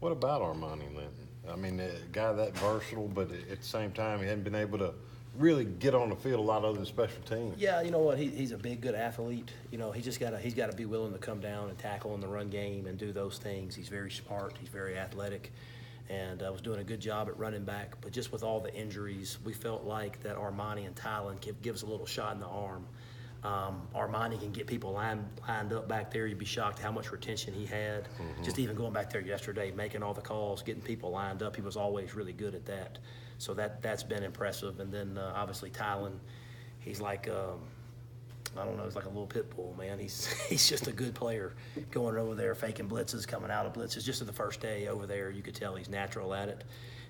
What about Armani Linton? I mean, a guy that versatile, but at the same time, he hadn't been able to really get on the field a lot other than special teams. Yeah, you know what? He's a big, good athlete. You know, he's got to be willing to come down and tackle in the run game and do those things. He's very smart. He's very athletic, and was doing a good job at running back. But just with all the injuries, we felt like that Armani and Tylen gives a little shot in the arm. Armani can get people lined up back there. You'd be shocked how much retention he had. Just even going back there yesterday, making all the calls, getting people lined up. He was always really good at that. So that's been impressive. And then obviously Tylen, he's like I don't know, he's like a little pit bull, man. He's just a good player, going over there, faking blitzes, coming out of blitzes. Just in the first day over there, you could tell he's natural at it.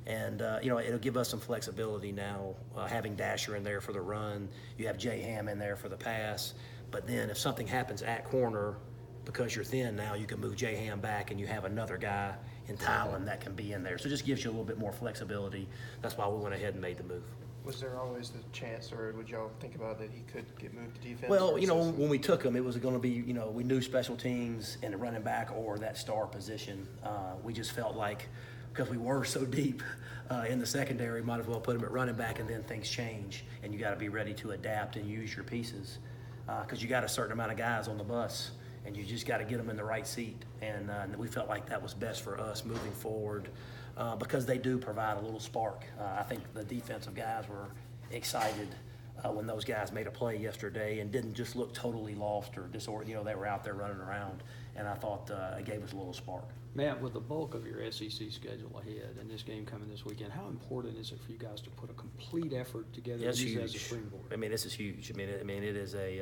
And, you know, it'll give us some flexibility now, having Dasher in there for the run. You have Jay Ham in there for the pass. But then if something happens at corner, because you're thin now, you can move Jay Ham back and you have another guy in Tylen that can be in there. So it just gives you a little bit more flexibility. That's why we went ahead and made the move. Was there always the chance, or would y'all think about that he could get moved to defense? Well, you know, when we took him, it was going to be, you know, we knew special teams and the running back or that star position. We just felt like, because we were so deep in the secondary, might as well put him at running back, and then things change, and you got to be ready to adapt and use your pieces, because you got a certain amount of guys on the bus, and you just got to get them in the right seat. And we felt like that was best for us moving forward, because they do provide a little spark. I think the defensive guys were excited when those guys made a play yesterday and didn't just look totally lost or disordered. You know, they were out there running around, and I thought it gave us a little spark. Matt, with the bulk of your SEC schedule ahead and this game coming this weekend, how important is it for you guys to put a complete effort together It's and use it huge. as a springboard? I mean, this is huge. I mean, it is a,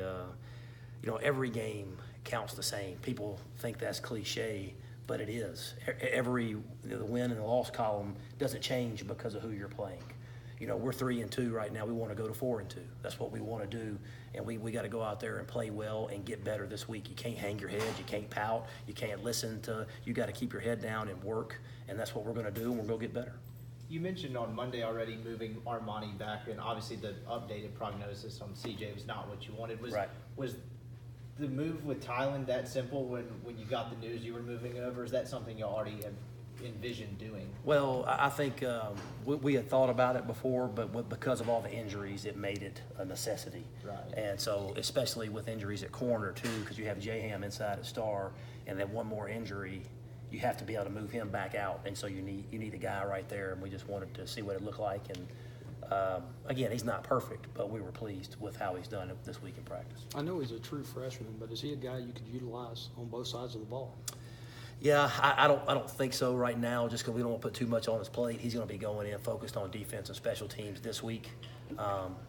you know, every game counts the same. People think that's cliche, but it is. The win and the loss column doesn't change because of who you're playing. You know, we're 3-2 right now. We want to go to 4-2. That's what we want to do, and we got to go out there and play well and get better this week. You can't hang your head. You can't pout. You can't listen to. You got to keep your head down and work, and that's what we're going to do, and we're going to get better. You mentioned on Monday already moving Armani back, and obviously the updated prognosis on CJ was not what you wanted. Was the move with Tylen that simple when you got the news you were moving over? Is that something you already had envisioned doing? Well, I think we had thought about it before, but because of all the injuries, it made it a necessity. Right. And so, especially with injuries at corner too, because you have Jay Ham inside at star, and then one more injury, you have to be able to move him back out, and so you need a guy right there. And we just wanted to see what it looked like. And again, he's not perfect, but we were pleased with how he's done it this week in practice. I know he's a true freshman, but is he a guy you could utilize on both sides of the ball? Yeah, I don't think so right now, just because we don't want to put too much on his plate. He's going to be going in focused on defense and special teams this week.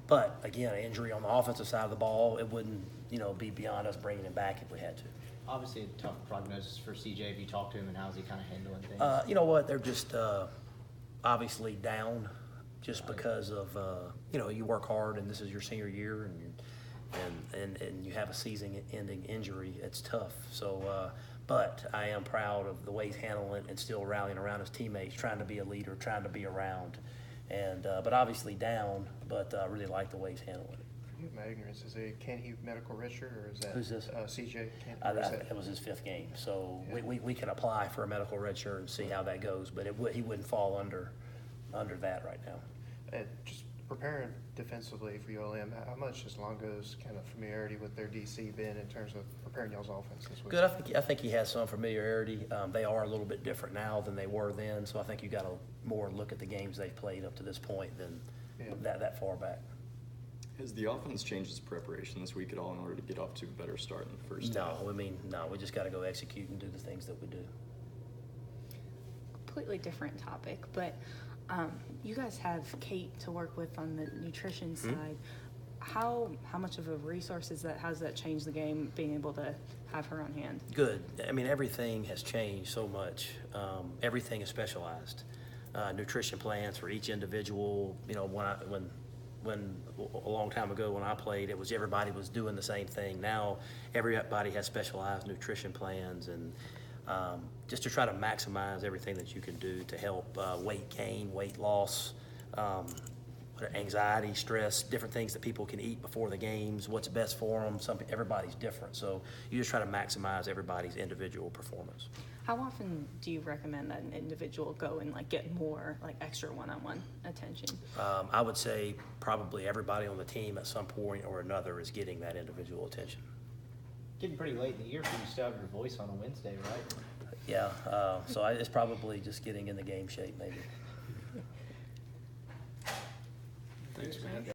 But again, an injury on the offensive side of the ball, it wouldn't, you know, be beyond us bringing him back if we had to. Obviously a tough prognosis for CJ. Have you talked to him, and how's he kind of handling things? You know what? They're just obviously down, just because of you know, you work hard and this is your senior year, and you have a season-ending injury. It's tough. So. But I am proud of the way he's handling it and still rallying around his teammates, trying to be a leader, trying to be around, and but obviously down. But I really like the way he's handling it. Forgive my ignorance. Is it Can he medical redshirt, or is that Who's this? CJ? It was his 5th game, so Yeah. we can apply for a medical red shirt and see how that goes. But he wouldn't fall under that right now. And just preparing defensively for ULM, how much has Longo's kind of familiarity with their DC been in terms of preparing y'all's offense this week? Good. I think he has some familiarity. They are a little bit different now than they were then, so I think you got to more look at the games they've played up to this point than that far back. Has the offense changed its preparation this week at all in order to get off to a better start in the first half? No, we just got to go execute and do the things that we do. Completely different topic, but you guys have Kate to work with on the nutrition side. How much of a resource is that? How does that change the game, being able to have her on hand? Good. I mean, everything has changed so much. Everything is specialized. Nutrition plans for each individual. You know, when a long time ago when I played, it was everybody was doing the same thing. Now everybody has specialized nutrition plans, and just to try to maximize everything that you can do to help weight gain, weight loss, anxiety, stress, different things that people can eat before the games, what's best for them. Everybody's different, so you just try to maximize everybody's individual performance. How often do you recommend that an individual go and like get more like extra one-on-one attention? I would say probably everybody on the team at some point or another is getting that individual attention. Getting pretty late in the year for you to still have your voice on a Wednesday, right? Yeah, it's probably just getting in the game shape maybe. Thanks, man.